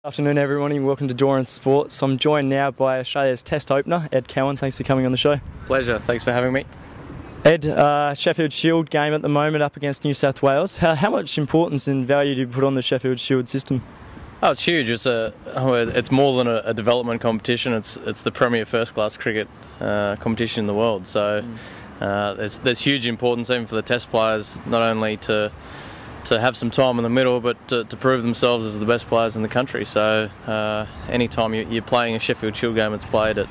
Afternoon everyone and welcome to Doran Sports. I'm joined now by Australia's Test opener, Ed Cowan. Thanks for coming on the show. Pleasure, thanks for having me. Ed, Sheffield Shield game at the moment up against New South Wales. How much importance and value do you put on the Sheffield Shield system? Oh, it's huge. It's more than a development competition. It's the premier first-class cricket competition in the world. So there's huge importance even for the Test players, not only to have some time in the middle, but to prove themselves as the best players in the country. So anytime you're playing a Sheffield Shield game, it's played at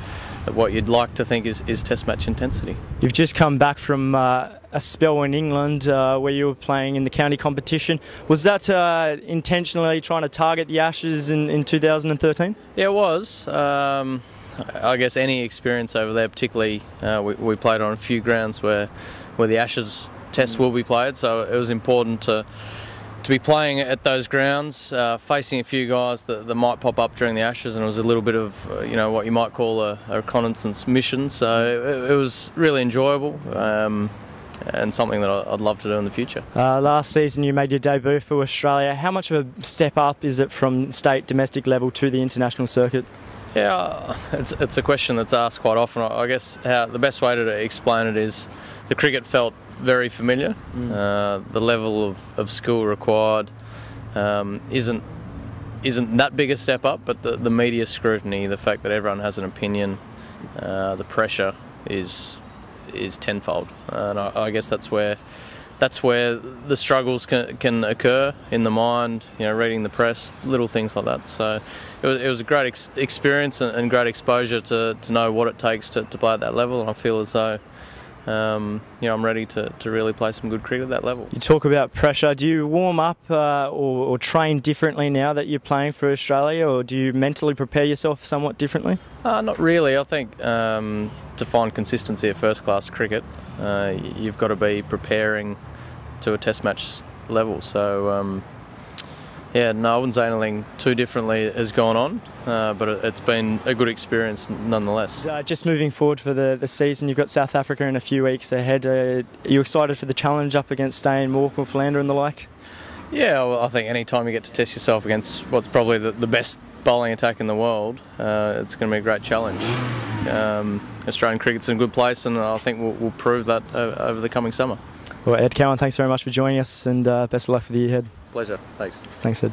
what you'd like to think is Test match intensity. You've just come back from a spell in England where you were playing in the county competition. Was that intentionally trying to target the Ashes in 2013? Yeah, it was. I guess any experience over there, particularly we played on a few grounds where the Ashes Test will be played, so it was important to be playing at those grounds, facing a few guys that might pop up during the Ashes, and it was a little bit of what you might call a reconnaissance mission. So it was really enjoyable and something that I'd love to do in the future. Last season you made your debut for Australia. How much of a step up is it from state domestic level to the international circuit? Yeah, it's a question that's asked quite often. I guess the best way to explain it is the cricket felt very familiar. The level of skill required isn't that big a step up, but the media scrutiny, the fact that everyone has an opinion, the pressure is tenfold, and I guess that's where the struggles can occur in the mind. Reading the press, little things like that. So it was a great experience and great exposure to know what it takes to play at that level, and I feel as though I'm ready to really play some good cricket at that level. You talk about pressure. Do you warm up or train differently now that you're playing for Australia, or do you mentally prepare yourself somewhat differently? Not really. I think to find consistency at first-class cricket, you've got to be preparing to a Test match level. So I wouldn't say anything too differently has gone on, but it's been a good experience nonetheless. Just moving forward for the season, you've got South Africa in a few weeks ahead. Are you excited for the challenge up against Steyn, Morkel, Philander and the like? Yeah, well, I think any time you get to test yourself against what's probably the best bowling attack in the world, it's going to be a great challenge. Australian cricket's in a good place, and I think we'll prove that over the coming summer. Well, Ed Cowan, thanks very much for joining us, and best of luck for the year ahead. Pleasure. Thanks. Thanks, Ed.